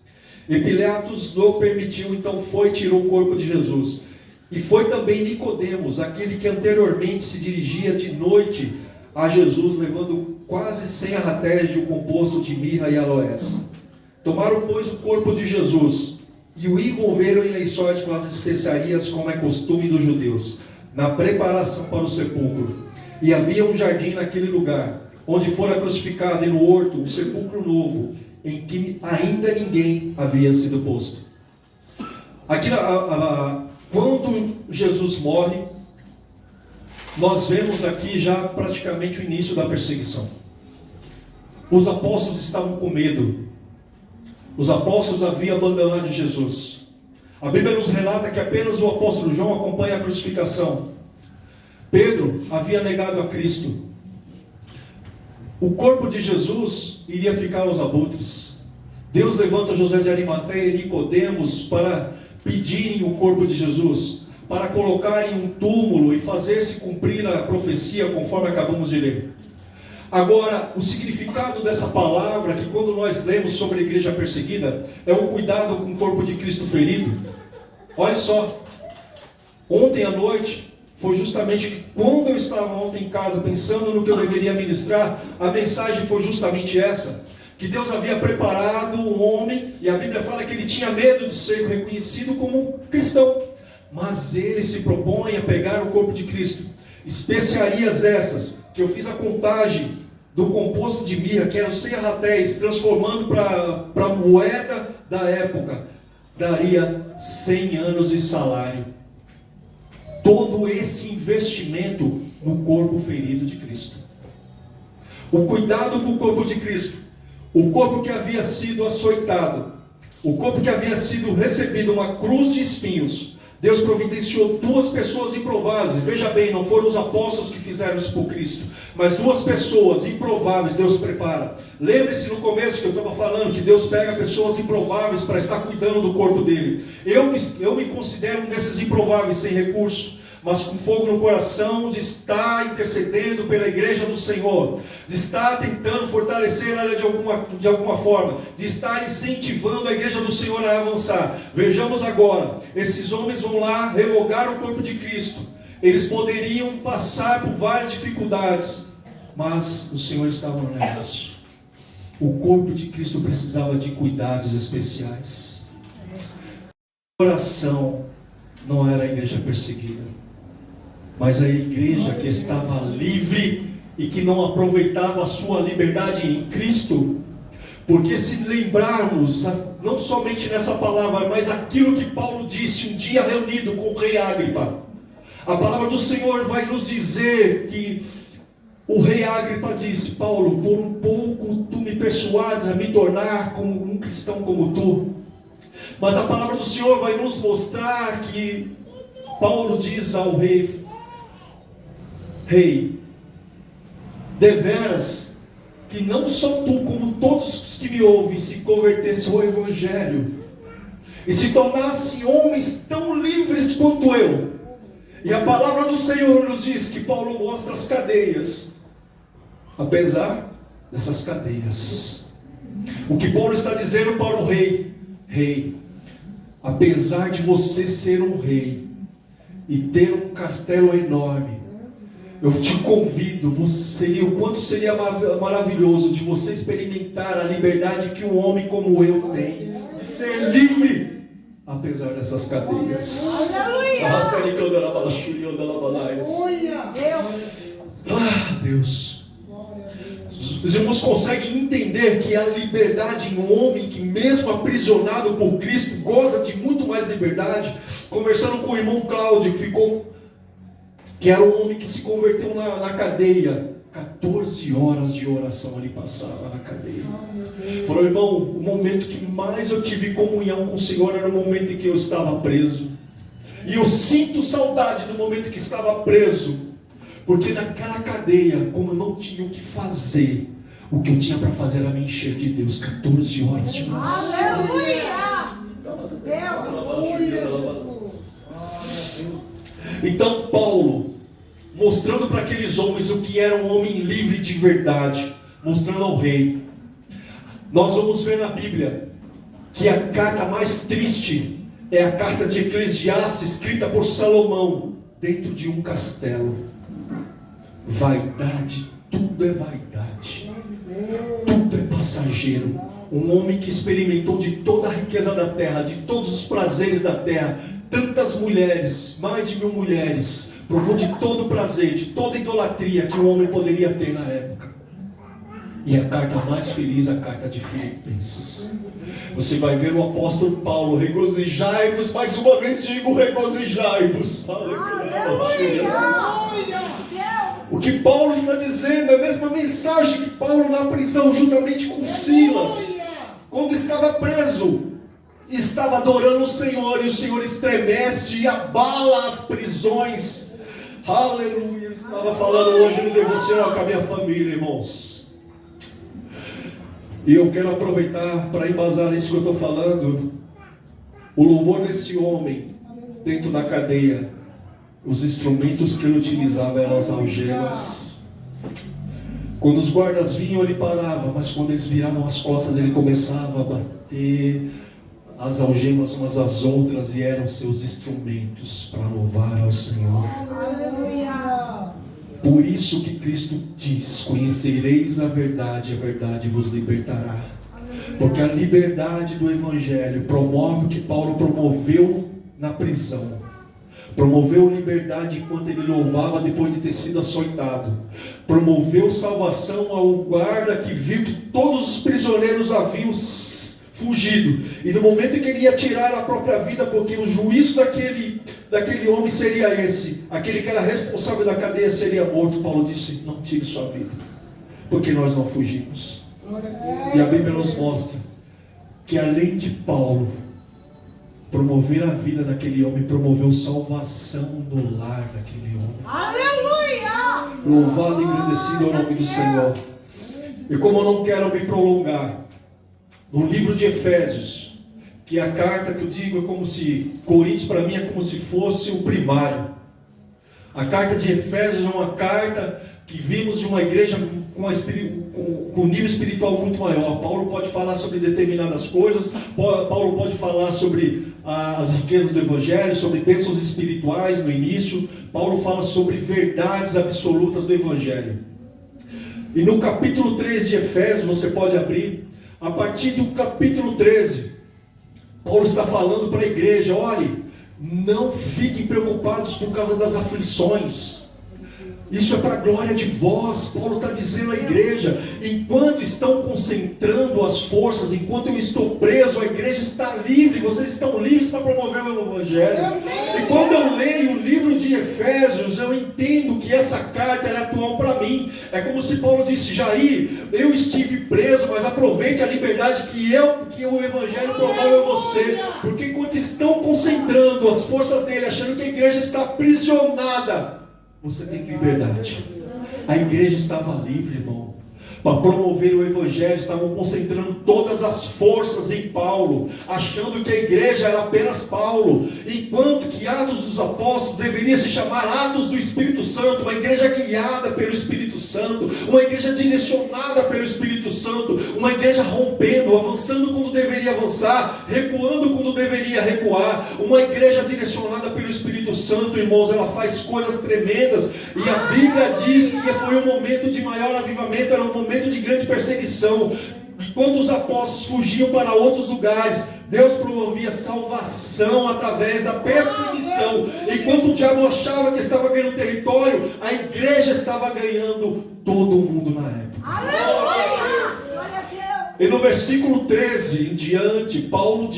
E Pilatos não permitiu, então foi e tirou o corpo de Jesus. E foi também Nicodemos, aquele que anteriormente se dirigia de noite a Jesus, levando quase 100 arratéis de um composto de mirra e aloés. Tomaram, pois, o corpo de Jesus e o envolveram em lençóis com as especiarias, como é costume dos judeus, na preparação para o sepulcro. E havia um jardim naquele lugar, onde fora crucificado, e no horto um sepulcro novo, em que ainda ninguém havia sido posto. Aqui, quando Jesus morre, nós vemos aqui já praticamente o início da perseguição. Os apóstolos estavam com medo. Os apóstolos haviam abandonado Jesus. A Bíblia nos relata que apenas o apóstolo João acompanha a crucificação. Pedro havia negado a Cristo. O corpo de Jesus iria ficar aos abutres. Deus levanta José de Arimateia e Nicodemos para pedirem o corpo de Jesus, para colocarem um túmulo e fazer-se cumprir a profecia conforme acabamos de ler. Agora, o significado dessa palavra, que quando nós lemos sobre a igreja perseguida, é o cuidado com o corpo de Cristo ferido. Olha só, ontem à noite, foi justamente quando eu estava ontem em casa, pensando no que eu deveria ministrar, a mensagem foi justamente essa, que Deus havia preparado um homem, e a Bíblia fala que ele tinha medo de ser reconhecido como cristão, mas ele se propõe a pegar o corpo de Cristo, especiarias essas, que eu fiz a contagem do composto de mirra, que eram 100 arratéis, transformando para a moeda da época, daria 100 anos de salário. Todo esse investimento no corpo ferido de Cristo. O cuidado com o corpo de Cristo. O corpo que havia sido açoitado. O corpo que havia sido recebido uma cruz de espinhos. Deus providenciou duas pessoas improváveis. Veja bem, não foram os apóstolos que fizeram isso por Cristo, mas duas pessoas improváveis Deus prepara. Lembre-se no começo que eu estava falando que Deus pega pessoas improváveis para estar cuidando do corpo dele. Eu me considero um desses improváveis sem recurso, mas com fogo no coração de estar intercedendo pela igreja do Senhor, de estar tentando fortalecer ela de alguma forma, de estar incentivando a igreja do Senhor a avançar. Vejamos agora, esses homens vão lá revogar o corpo de Cristo. Eles poderiam passar por várias dificuldades, mas o Senhor estava no negócio. O corpo de Cristo precisava de cuidados especiais. O coração não era a igreja perseguida, mas a igreja que estava livre e que não aproveitava a sua liberdade em Cristo. Porque se lembrarmos, não somente nessa palavra, mas aquilo que Paulo disse um dia reunido com o rei Agripa, a palavra do Senhor vai nos dizer que o rei Agripa disse: Paulo, por um pouco tu me persuades a me tornar como um cristão como tu. Mas a palavra do Senhor vai nos mostrar que Paulo diz ao rei: Rei, deveras que não só tu, como todos os que me ouvem, se convertessem ao Evangelho e se tornassem homens tão livres quanto eu. E a palavra do Senhor nos diz que Paulo mostra as cadeias, apesar dessas cadeias. O que Paulo está dizendo para o rei: Rei, apesar de você ser um rei e ter um castelo enorme, eu te convido, o quanto seria maravilhoso de você experimentar a liberdade que um homem como eu tem, de ser livre, apesar dessas cadeias. Ah, Deus. Os irmãos conseguem entender que a liberdade em um homem que, mesmo aprisionado por Cristo, goza de muito mais liberdade. Conversando com o irmão Cláudio, que era um homem que se converteu na cadeia. 14 horas de oração ele passava na cadeia. Falou: irmão, o momento que mais eu tive comunhão com o Senhor era o momento em que eu estava preso. E eu sinto saudade do momento que estava preso, porque naquela cadeia, como eu não tinha o que fazer, o que eu tinha para fazer era me encher de Deus. 14 horas de oração. Então Paulo, mostrando para aqueles homens o que era um homem livre de verdade, mostrando ao rei. Nós vamos ver na Bíblia que a carta mais triste é a carta de Eclesiastes, escrita por Salomão, dentro de um castelo. Vaidade, tudo é vaidade, tudo é passageiro. Um homem que experimentou de toda a riqueza da terra, de todos os prazeres da terra, tantas mulheres, mais de 1000 mulheres, provou de todo o prazer, de toda a idolatria que um homem poderia ter na época. E a carta mais feliz, a carta de Filipenses. Você vai ver o apóstolo Paulo: regozijai-vos, mais uma vez digo, regozijai-vos. O que Paulo está dizendo é a mesma mensagem que Paulo na prisão, juntamente com Silas, quando estava preso, estava adorando o Senhor, e o Senhor estremece e abala as prisões. Aleluia. Eu estava falando hoje no devocional com a minha família, irmãos, e eu quero aproveitar para embasar isso que eu estou falando. O louvor desse homem dentro da cadeia, os instrumentos que ele utilizava eram as algemas. Quando os guardas vinham, ele parava, mas quando eles viravam as costas, ele começava a bater as algemas umas às outras, e eram seus instrumentos para louvar ao Senhor. Aleluia. Por isso que Cristo diz: conhecereis a verdade vos libertará. Porque a liberdade do Evangelho promove o que Paulo promoveu na prisão. Promoveu liberdade enquanto ele louvava depois de ter sido açoitado. Promoveu salvação ao guarda que viu que todos os prisioneiros haviam fugido. E no momento em que ele ia tirar a própria vida, porque o juízo daquele homem seria esse, aquele que era responsável da cadeia seria morto, Paulo disse: não tire sua vida, porque nós não fugimos. E a Bíblia nos mostra que além de Paulo promover a vida daquele homem, promoveu salvação no lar daquele homem. Aleluia! Louvado e engrandecido é o nome do Senhor. E como eu não quero me prolongar, no livro de Efésios, que é a carta que eu digo, é como se, Coríntios para mim é como se fosse o primário. A carta de Efésios é uma carta que vimos de uma igreja com um nível espiritual muito maior. Paulo pode falar sobre determinadas coisas, Paulo pode falar sobre as riquezas do Evangelho, sobre bênçãos espirituais no início. Paulo fala sobre verdades absolutas do Evangelho. E no capítulo 13 de Efésios, você pode abrir, a partir do capítulo 13, Paulo está falando para a igreja: olhe, não fiquem preocupados por causa das aflições. Isso é para a glória de vós. Paulo está dizendo à igreja: enquanto estão concentrando as forças, enquanto eu estou preso, a igreja está livre, vocês estão livres para promover o Evangelho. E quando eu leio o livro de Efésios, eu entendo que essa carta é atual para mim. É como se Paulo disse: Jair, eu estive preso, mas aproveite a liberdade que o Evangelho promove a você. Porque enquanto estão concentrando as forças dele, achando que a igreja está aprisionada, você tem liberdade. A igreja estava livre, irmão. Para promover o Evangelho, estavam concentrando todas as forças em Paulo, achando que a igreja era apenas Paulo, enquanto que Atos dos Apóstolos deveria se chamar Atos do Espírito Santo, uma igreja guiada pelo Espírito Santo, uma igreja direcionada pelo Espírito Santo, uma igreja rompendo, avançando quando deveria avançar, recuando quando deveria recuar, uma igreja direcionada pelo Espírito Santo, irmãos, ela faz coisas tremendas. E a Bíblia diz que foi um momento de maior avivamento, era um momento de grande perseguição. Enquanto os apóstolos fugiam para outros lugares, Deus promovia salvação através da perseguição. Enquanto o diabo achava que estava ganhando território, a igreja estava ganhando todo mundo na época. Aleluia! Glória a Deus! E no versículo 13 em diante, Paulo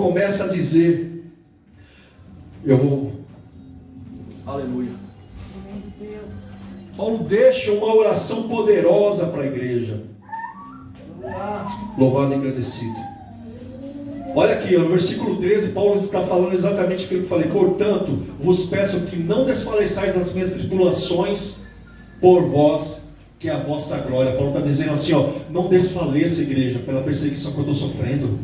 começa a dizer, aleluia. Paulo deixa uma oração poderosa para a igreja. Louvado e agradecido. Olha aqui, no versículo 13, Paulo está falando exatamente aquilo que eu falei. Portanto, vos peço que não desfaleçais nas minhas tribulações por vós, que é a vossa glória. Paulo está dizendo assim, não desfaleça, igreja, pela perseguição que eu estou sofrendo.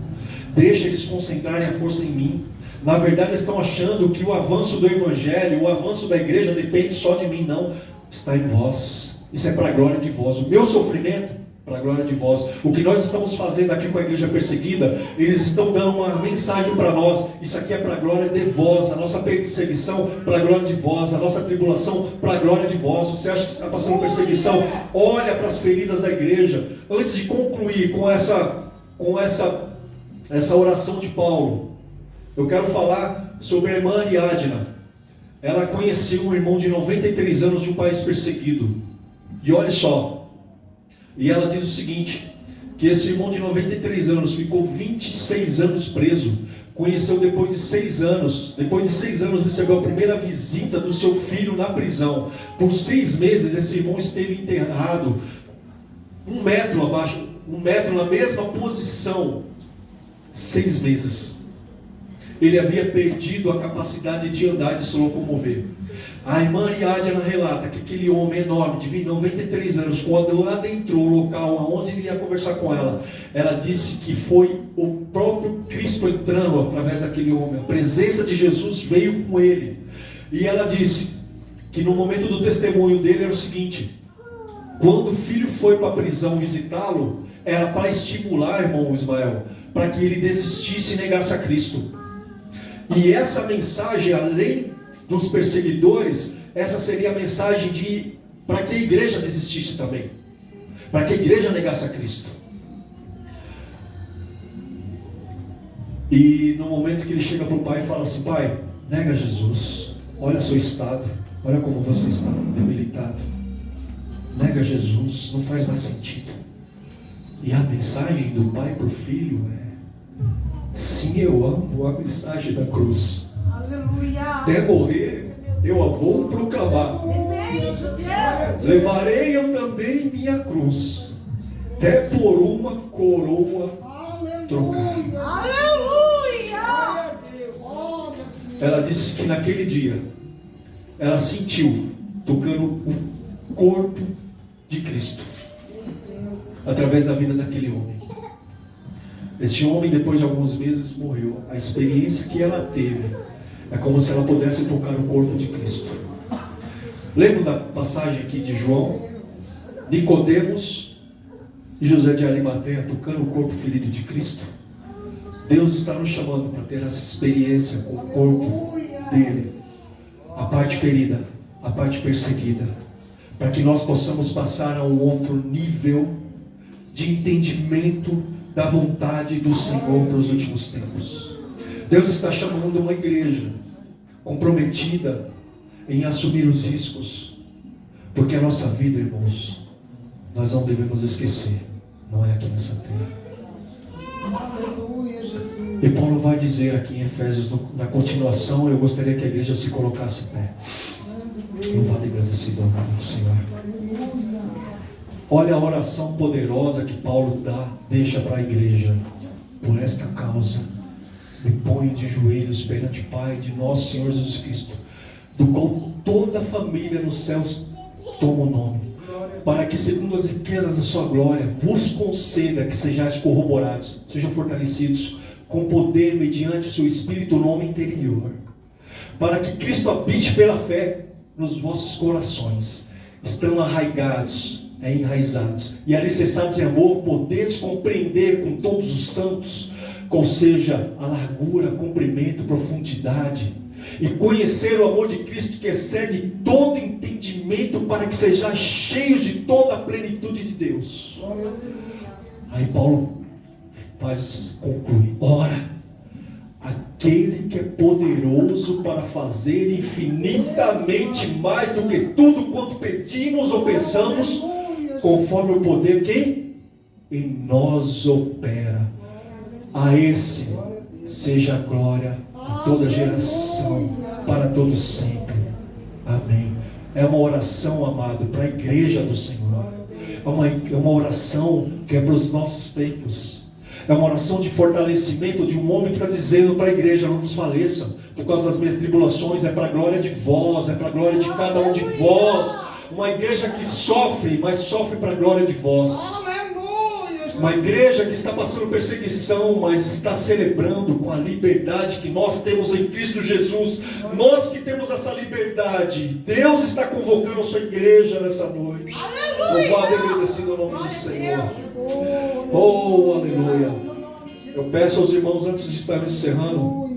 Deixa eles concentrarem a força em mim. Na verdade, eles estão achando que o avanço do Evangelho, o avanço da igreja depende só de mim. Não, está em vós. Isso é para a glória de vós. O meu sofrimento, para a glória de vós. O que nós estamos fazendo aqui com a igreja perseguida, eles estão dando uma mensagem para nós. Isso aqui é para a glória de vós. A nossa perseguição, para a glória de vós. A nossa tribulação, para a glória de vós. Você acha que está passando perseguição? Olha para as feridas da igreja. Antes de concluir com essa oração de Paulo, eu quero falar sobre a irmã Ariadna. Ela conheceu um irmão de 93 anos de um país perseguido. E olha só. E ela diz o seguinte, que esse irmão de 93 anos ficou 26 anos preso. Conheceu depois de 6 anos. Depois de 6 anos recebeu a primeira visita do seu filho na prisão. Por 6 meses esse irmão esteve enterrado 1 metro abaixo, 1 metro na mesma posição 6 meses. Ele havia perdido a capacidade de andar e de se locomover. A irmã Ariadna relata que aquele homem enorme, de 93 anos, quando adentrou o local onde ele ia conversar com ela, ela disse que foi o próprio Cristo entrando através daquele homem. A presença de Jesus veio com ele. E ela disse que no momento do testemunho dele era o seguinte: quando o filho foi para a prisão visitá-lo, era para estimular, irmão Ismael, para que ele desistisse e negasse a Cristo. E essa mensagem, além dos perseguidores, essa seria a mensagem para que a igreja desistisse também, para que a igreja negasse a Cristo. E no momento que ele chega para o pai e fala assim: pai, nega Jesus, olha seu estado, olha como você está debilitado, nega Jesus, não faz mais sentido. E a mensagem do pai para o filho é: sim, eu amo a mensagem da cruz. Aleluia. Até morrer, eu a vou proclamar. Levarei eu também minha cruz, até por uma coroa trocar. Aleluia. Ela disse que naquele dia, ela sentiu tocando o corpo de Cristo, através da vida daquele homem. Este homem, depois de alguns meses, morreu. A experiência que ela teve é como se ela pudesse tocar o corpo de Cristo. Lembra da passagem aqui de João? Nicodemos e José de Arimateia tocando o corpo ferido de Cristo. Deus está nos chamando para ter essa experiência com o corpo dele, a parte ferida, a parte perseguida, para que nós possamos passar a um outro nível de entendimento da vontade do Senhor para os últimos tempos. Deus está chamando uma igreja comprometida em assumir os riscos, porque a nossa vida, irmãos, nós não devemos esquecer, não é aqui nessa terra. Aleluia, Jesus. E Paulo vai dizer aqui em Efésios, na continuação, eu gostaria que a igreja se colocasse em pé. Louvado e agradecido ao nome do Senhor. Olha a oração poderosa que Paulo deixa para a igreja. Por esta causa, me ponho de joelhos perante o Pai de nosso Senhor Jesus Cristo, do qual toda a família nos céus toma o nome, para que, segundo as riquezas da sua glória, vos conceda que sejais corroborados, sejam fortalecidos com poder mediante o seu Espírito no homem interior, para que Cristo habite pela fé nos vossos corações, estando enraizados e alicerçados em amor, podeis compreender com todos os santos qual seja a largura, comprimento, profundidade, e conhecer o amor de Cristo que excede todo entendimento, para que sejais cheios de toda a plenitude de Deus. Aí Paulo conclui: ora, aquele que é poderoso para fazer infinitamente mais do que tudo quanto pedimos ou pensamos, conforme o poder que em nós opera. A esse seja a glória de toda geração, para todos sempre. Amém. É uma oração, amado, para a igreja do Senhor. É uma oração que é para os nossos tempos. É uma oração de fortalecimento de um homem que está dizendo para a igreja: não desfaleçam por causa das minhas tribulações. É para a glória de vós, é para a glória de cada um de vós. Uma igreja que sofre, mas sofre para a glória de vós. Uma igreja que está passando perseguição, mas está celebrando com a liberdade que nós temos em Cristo Jesus. Nós que temos essa liberdade. Deus está convocando a sua igreja nessa noite. Louvado e agradecido ao nome do Senhor. Oh, aleluia. Eu peço aos irmãos, antes de estar encerrando,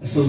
essas